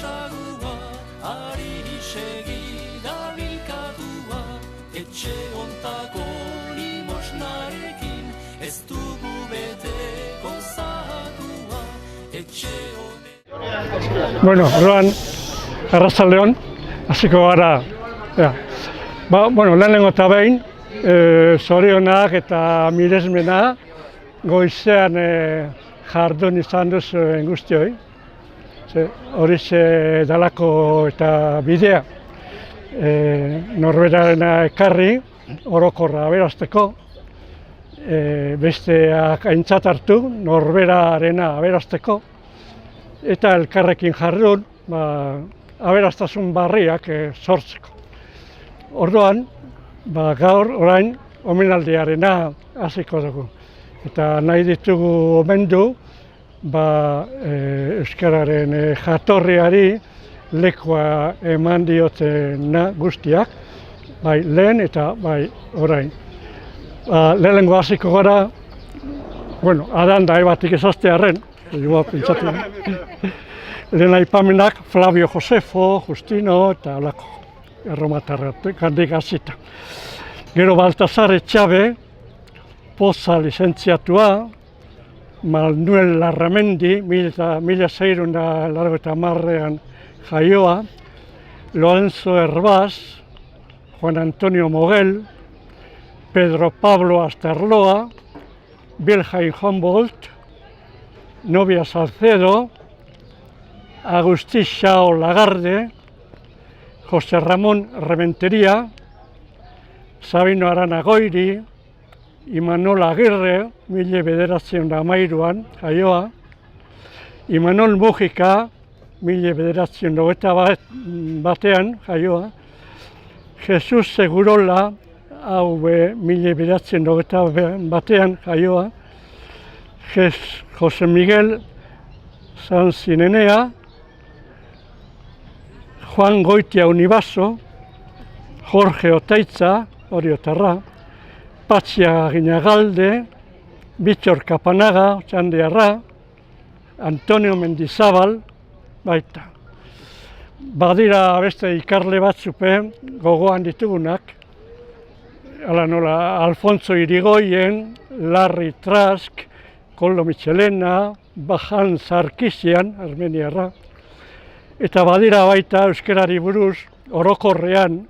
sagua, ari segi dabilkatua, etxe ontako limosnarekin, ez dugu beteko zagua, etxe honetan. Bueno, orduan, arratsaldeon, hasiko gara. Ja. Lehenengo eta behin, zorionak eta miresmena goizean jardun izan duzuen guztioi. Horixe dalako eta bidea norberarena ekarri, orokorra aberasteko, besteak aintzat hartu, norberarena aberasteko, eta elkarrekin jardun, aberastasun barriak sortzeko. Orduan, gaur orain omenaldiarena hasiko dugu. Eta nahi ditugu omendu, euskararen jatorriari lekua eman diotena guztiak, bai lehen eta bai orain. Lehenengo hasiko gara, Adan da ebatik ezaztearen, lehen aipamenak Flavio Josefo, Justino eta alako erromatarrak handik hasita. Gero Baltasar Etxabe, Poza lizentziatua, Manuel Larramendi, 1680an jaioa, Lorenzo Herbaz, Juan Antonio Mogel, Pedro Pablo Astarloa, Wilhelm Humboldt, Novia Salcedo, Agustí Xao Lagarde, José Ramón Rementería, Sabino Arana Goiri, Imanol Agirre, 1913an jaioa, Imanol Mujika, 1921an jaioa, Jesus Segurola, 1921an jaioa, José Miguel Sanzinenea, Juan Goitia Unibaso, Jorge Otaitza, oriotarra, Patxia Guinagalde, Bitxor Kapanaga, Txandiarra, Antonio Mendizabal, baita. Badira beste ikarle batzupe gogoan ditugunak, hala nola Alfonso Irigoyen, Larry Trask, Koldo Michelena, Bajan Sarkisian, Armeniarra, eta badira baita euskarari buruz orokorrean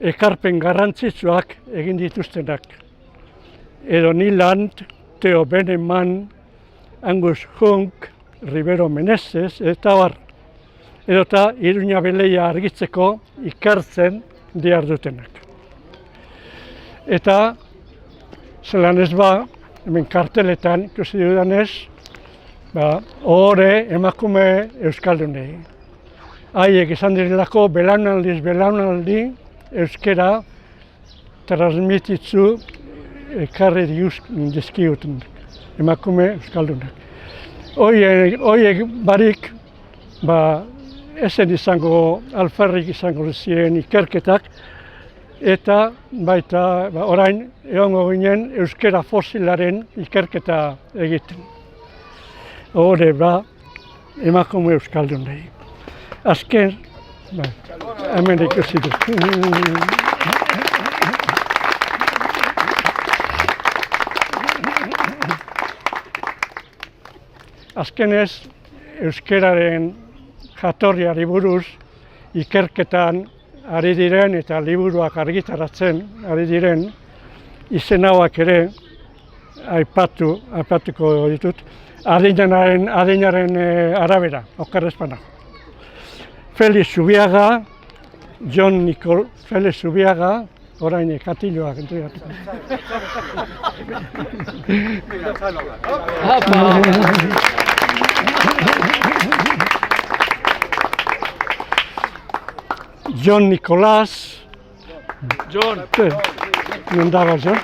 ekarpen garrantzitsuak egin dituztenak. Edo Niland, Theo Beneman, Angus Hunk, Rivero Menezes, eta bar. Edota Iruña Beleia argitzeko ikartzen diardutenak. Eta, zelan ez hemen karteletan, ikusi dudanez, ohore emakume euskaldunei. Haiek izan direlako belaunaldi euskera transmititzu ekarri dizkiguten emakume euskaldunak. Horiek barik, esen izango, alferrik izango ziren ikerketak, eta baita orain egongo ginen euskera fosilaren ikerketa egiten. Hore emakume euskaldunei. Azken, hemen ikusi dut. Azkenez, euskararen jatorriari buruz ikerketan ari diren eta liburuak argitaratzen ari diren izen hauak ere aipatuko ditut, adinaren arabera, okerrezpana. Felix Zubiaga, Felix Zubiaga, orain katiloak entregatuko. John Nicolás. John. Non dago, John? Yo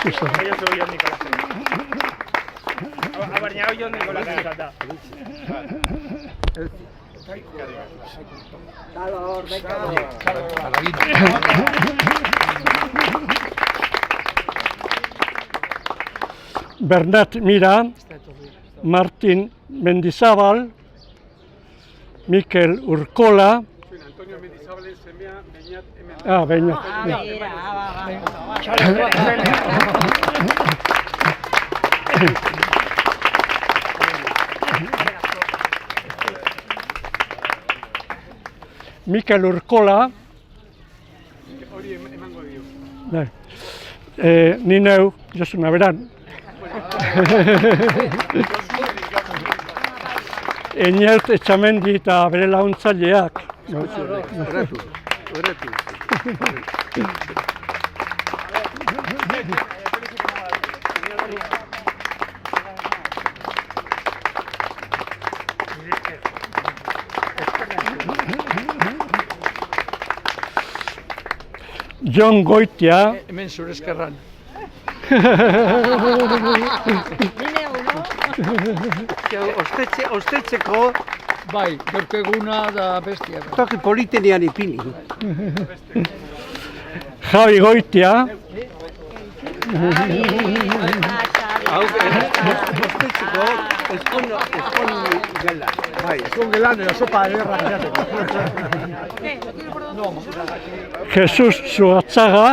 soy John Nicolás. Ha bañado John Nicolás. Bernat Mira, Martin Mendizabal, Mikel Urkola. Antonio Mendizabalen semea, Beñat hemen. Beñat. Mikel Urkola. Hori emango dio. Ni neu, Josu Naberan. Enielt Etxamendi eta bere laguntzaileak. Horretu. Jon Goitia. Hemen zure eskerran. Ostetzeko Bai, gaurko eguna da bestia. toki politenean ipini. Javi Goitia. Ostetzeko ezkon gela. Bai, ezkon gelan edo sopa ederra gatzateko. Jesus Zuatzaga.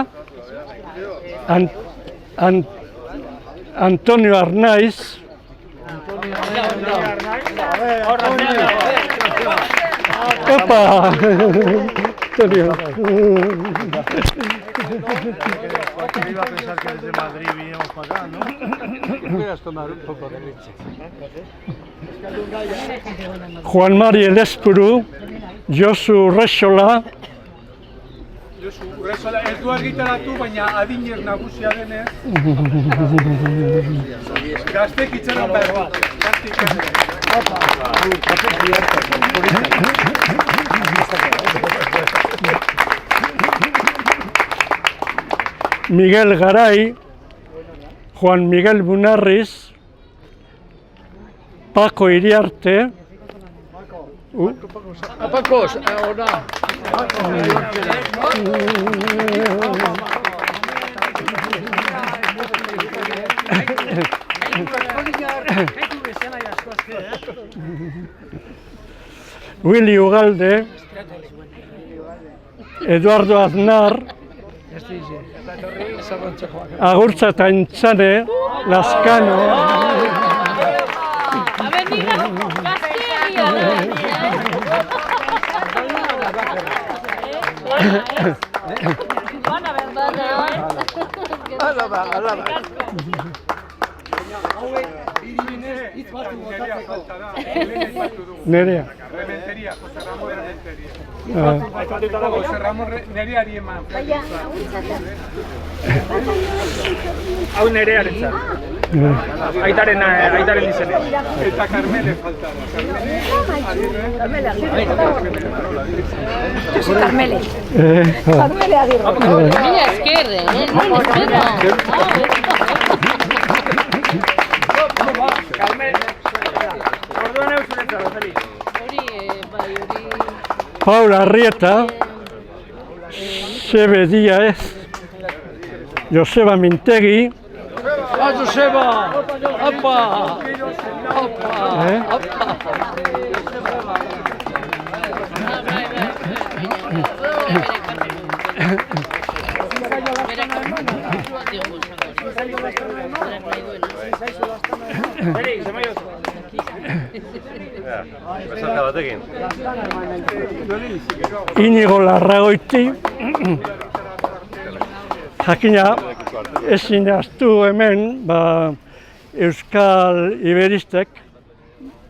Antonio Arnaiz. Opa! Antonio. Iba a pensar que desde Madrid vinimos para acá, ¿no? Quieras tomar un poco de leche. Juan Mari Elespuru. Josu Resola. Ez du argitaratu, baina adinez nagusia denez. Gaztek itxaron behar dut. Miguel Garay. Juan Miguel Bunarriz. Paco Iriarte. Pacos, ahora. Willy Ugalde. Eduardo Aznar. Agurtza eta Intzane. Lazkano. Nerea. Rementeria, Jose Ramon Rementeria. Jose Ramon Nereari eman. Hau nerearentzat. Aitaren izene. Eta Carmele faltaba. Carmele. Carmele Aguirre. Mila eskerre, Orduan eusunetzat, Feliz. Paula Arrieta. Sebe Díaz. Joseba Mintegi. Joseba! Opa! Opa! Feliz, zemaiozu. Inigo Larragoiti. Jakina, ezin ahaztu hemen, Euskal Iberistek,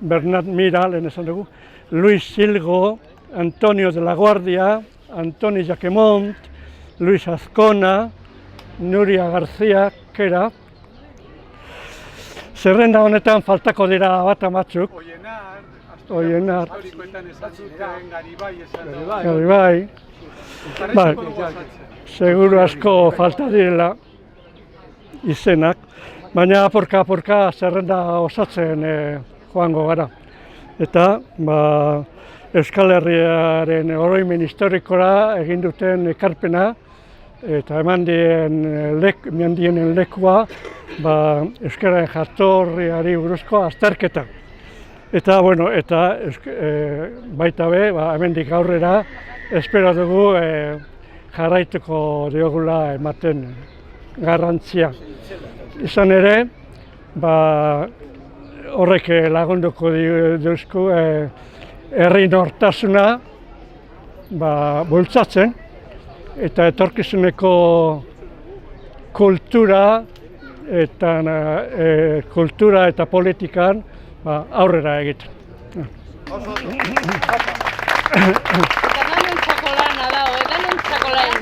Bernat Mira, lehen esan dugu, Luis Silgo, Antonio de la Guardia, Antoni Jaquemont, Luis Azkona, Nuria García, Kera. Zerrenda honetan faltako dira bat amatzuk. Oienar. Garibai. Seguru asko falta direla izenak, baina apurka zerrenda osatzen joango gara. Eta Euskal Herriaren oroimen historikora egin duten ekarpena eta eman dienen lekua Euskararen jatorriari buruzko azterketa. Eta, bueno, baita be, hemendik aurrera, espero dugu jarraituko diogula ematen garrantzia. Izan ere, horrek lagunduko duzku herri nortasuna bultzatzen eta etorkizuneko kultura eta politikan aurrera egiten. Eta danon txakolana dago, danon txakolain.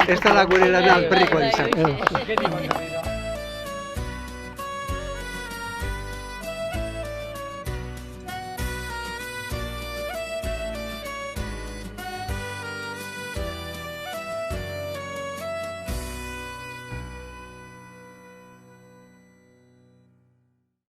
Ez da la gure lana alperrikoa izan.